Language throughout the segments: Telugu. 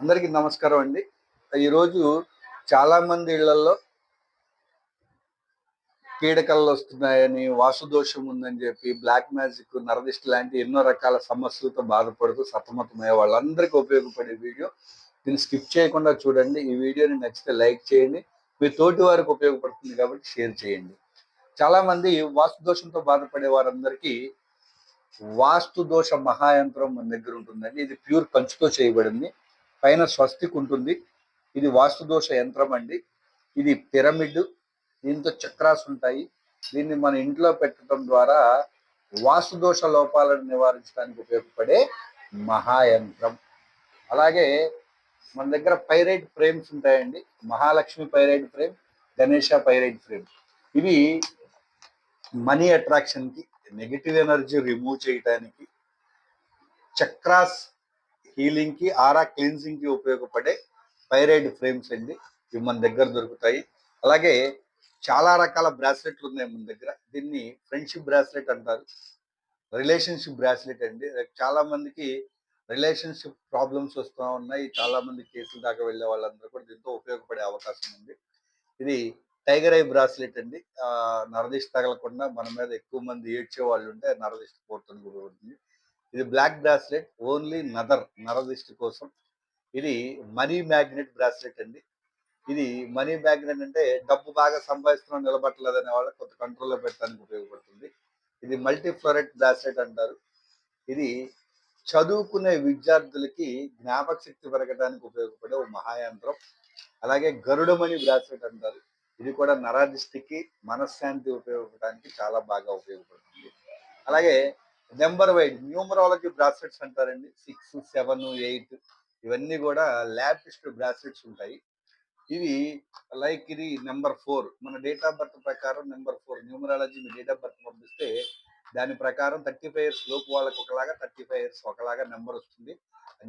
అందరికీ నమస్కారం అండి. ఈరోజు చాలామంది ఇళ్లల్లో పీడకలొస్తున్నాయని, వాస్తుదోషం ఉందని జెప్పి, బ్లాక్ మ్యాజిక్, నరదిష్టి లాంటి ఎన్నో రకాల సమస్యలతో బాధపడుతూ సతమతమయ్యే వాళ్ళందరికీ ఉపయోగపడే వీడియో. దీన్ని స్కిప్ చేయకుండా చూడండి. ఈ వీడియోని నచ్చితే లైక్ చేయండి. మీ తోటి వారికి ఉపయోగపడుతుంది కాబట్టి షేర్ చేయండి. చాలామంది వాస్తు దోషంతో బాధపడే వారందరికీ వాస్తు దోష మహాయంత్రం మన దగ్గర ఉంటుందండి. ఇది ప్యూర్ కంచుతో చేయబడింది. పైన స్వస్తిక్ ఉంటుంది. ఇది వాస్తు దోష యంత్రం అండి. ఇది పిరమిడ్. దీంతో చక్రాస్ ఉంటాయి. దీన్ని మన ఇంట్లో పెట్టడం ద్వారా వాస్తు దోష లోపాలను నివారించడానికి ఉపయోగపడే మహాయంత్రం. అలాగే మన దగ్గర పైరైట్ ఫ్రేమ్స్ ఉంటాయండి. Mahalakshmi pyrite frame, Ganesha pyrite frame. ఇవి మనీ అట్రాక్షన్కి, నెగిటివ్ ఎనర్జీ రిమూవ్ చేయడానికి, చక్రాస్ హీలింగ్కి, ఆరా క్లీన్సింగ్కి ఉపయోగపడే పైరైడ్ ఫ్రేమ్స్ అండి. ఇవి మన దగ్గర దొరుకుతాయి. అలాగే చాలా రకాల బ్రాస్లెట్లు ఉన్నాయి మన దగ్గర. దీన్ని ఫ్రెండ్షిప్ బ్రాస్లెట్ అంటారు, రిలేషన్షిప్ బ్రాస్లెట్ అండి. చాలా మందికి రిలేషన్షిప్ ప్రాబ్లమ్స్ వస్తూ ఉన్నాయి. చాలా మంది కేసుల దాకా వెళ్ళే వాళ్ళందరూ కూడా దీంతో ఉపయోగపడే అవకాశం ఉంది. ఇది టైగర్ ఐ బ్రాస్లెట్ అండి. నరదిష్టి తగలకుండా మన మీద ఎక్కువ మంది ఏడ్చే వాళ్ళు ఉంటే నరదిష్టి పోతుంది కూడా ఉంటుంది. ఇది బ్లాక్ బ్రాస్లెట్, ఓన్లీ నరదిష్టి కోసం. ఇది మనీ మ్యాగ్నెట్ బ్రాస్లెట్ అండి. ఇది మనీ మ్యాగ్నెట్ అంటే డబ్బు బాగా సంపాదిస్తున్నాం నిలబట్టలేదు అనే వాళ్ళకి కొంత కంట్రోల్లో పెట్టడానికి ఉపయోగపడుతుంది. ఇది మల్టీ ఫ్లోరెట్ బ్రాస్లెట్ అంటారు. ఇది చదువుకునే విద్యార్థులకి జ్ఞాపక శక్తి పెరగడానికి ఉపయోగపడే ఒక మహాయంత్రం. అలాగే గరుడమణి బ్రాస్లెట్ అంటారు. ఇది కూడా నరదిష్టికి, మనశ్శాంతి ఉపయోగపడడానికి చాలా బాగా ఉపయోగపడుతుంది. అలాగే నెంబర్ వైడ్ న్యూమరాలజీ బ్రాస్లెట్స్ అంటారండి. 6, 7, 8 ఇవన్నీ కూడా ల్యాబ్ టెస్ట్ బ్రాస్లెట్స్ ఉంటాయి. ఇవి లైక్ ఇది నెంబర్ 4 మన డేట్ ఆఫ్ బర్త్ ప్రకారం number 4 numerology me date of birth పంపిస్తే దాని ప్రకారం 35 ఇయర్స్ లోపు వాళ్ళకి ఒకలాగా, 35 ఇయర్స్ ఒకలాగా నెంబర్ వస్తుంది.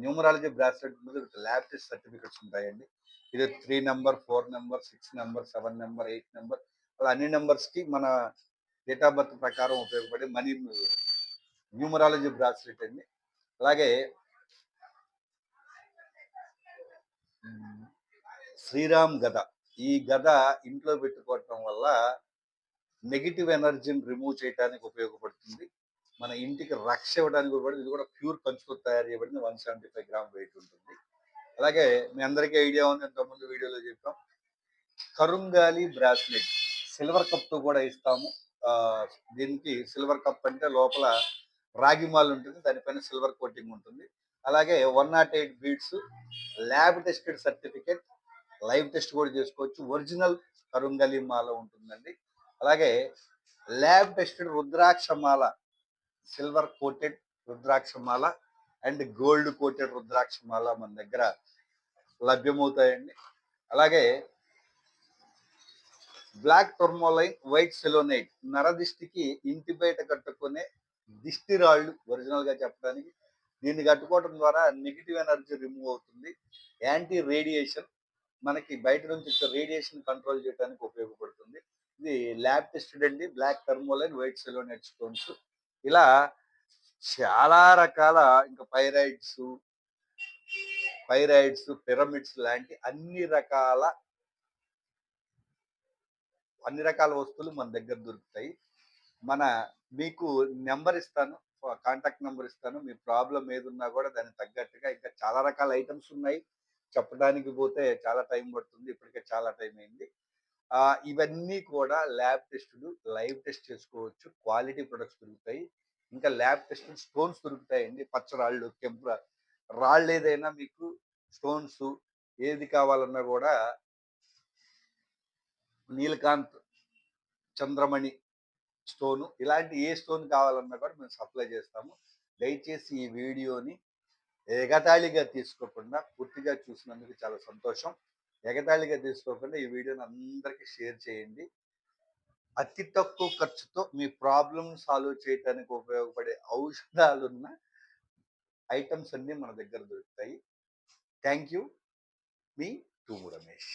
న్యూమరాలజీ బ్రాస్లెట్ మీద ల్యాబ్ టెస్ట్ సర్టిఫికెట్స్ ఉంటాయండి. ఇది 3 number, 4 number, 6 number, 7 number, 8 number అలా అన్ని నెంబర్స్కి మన డేట్ ఆఫ్ బర్త్ ప్రకారం ఉపయోగపడే మనీ న్యూమరాలజీ బ్రాస్లెట్ అండి. అలాగే శ్రీరామ్ గద. ఈ గద ఇంట్లో పెట్టుకోవటం వల్ల నెగిటివ్ ఎనర్జీని రిమూవ్ చేయడానికి ఉపయోగపడుతుంది. మన ఇంటికి రక్ష ఇవ్వడానికి ఉపయోగపడుతుంది. ఇది కూడా ప్యూర్ కంచుతో తయారు చేయబడింది. 175 గ్రామ్ వెయిట్ ఉంటుంది. అలాగే మీ అందరికీ ఐడియా ఉంది, ఇంతకుముందు వీడియోలో చెప్పాం, కరుంగాలి బ్రాస్లెట్ సిల్వర్ కప్తో కూడా ఇస్తాము. దీనికి సిల్వర్ కప్ అంటే లోపల రాగి మాల్ ఉంటుంది, దానిపైన సిల్వర్ కోటింగ్ ఉంటుంది. అలాగే 108 beads, lab tested certificate, live test కూడా చేసుకోవచ్చు. ఒరిజినల్ కరుంగలి మాల ఉంటుందండి. అలాగే ల్యాబ్ టెస్టెడ్ రుద్రాక్షమాల, సిల్వర్ కోటెడ్ రుద్రాక్షమాల అండ్ గోల్డ్ కోటెడ్ రుద్రాక్షమాల మన దగ్గర లభ్యమవుతాయండి. అలాగే బ్లాక్ టొర్మోలైన్, వైట్ సెలోనైట్ నరదిష్టికి ఇంటి బయట కట్టుకునే దిష్టి రాళ్ళు ఒరిజినల్ గా చెప్పడానికి. దీన్ని కట్టుకోవడం ద్వారా నెగిటివ్ ఎనర్జీ రిమూవ్ అవుతుంది. యాంటీ రేడియేషన్, మనకి బయట నుంచి వచ్చే రేడియేషన్ కంట్రోల్ చేయడానికి ఉపయోగపడుతుంది. ఇది ల్యాబ్ టెస్టెడ్ అండి. Black tourmaline, white selenite stones. ఇలా చాలా రకాల ఇంకా పైరైడ్స్, పిరమిడ్స్ లాంటి అన్ని రకాల వస్తువులు మన దగ్గర దొరుకుతాయి. మన మీకు నెంబర్ ఇస్తాను, కాంటాక్ట్ నెంబర్ ఇస్తాను. మీ ప్రాబ్లం ఏదున్నా కూడా దానికి తగ్గట్టుగా ఇంకా చాలా రకాల ఐటమ్స్ ఉన్నాయి. చెప్పడానికి పోతే చాలా టైం పడుతుంది. ఇప్పటికే చాలా టైం అయింది. ఇవన్నీ కూడా ల్యాబ్ టెస్టులు, లైవ్ టెస్ట్ చేసుకోవచ్చు. క్వాలిటీ ప్రొడక్ట్స్ దొరుకుతాయి. ఇంకా ల్యాబ్ టెస్ట్ స్టోన్స్ దొరుకుతాయండి. పచ్చరాళ్ళు, కెంపు రాళ్ళు ఏదైనా మీకు స్టోన్స్ ఏది కావాలన్నా కూడా నీలకాంత్, చంద్రమణి స్టోను ఇలాంటి ఏ స్టోన్ కావాలన్నా కూడా మేము సప్లై చేస్తాము. దయచేసి ఈ వీడియోని ఎగతాళిగా తీసుకోకుండా పూర్తిగా చూసినందుకు చాలా సంతోషం. ఎగతాళిగా తీసుకోకుండా ఈ వీడియోని అందరికీ షేర్ చేయండి. అతి తక్కువ ఖర్చుతో మీ ప్రాబ్లం సాల్వ్ చేయడానికి ఉపయోగపడే ఔషధాలున్న ఐటమ్స్ అన్నీ మన దగ్గర దొరుకుతాయి. Thank you. మీ టూము రమేష్.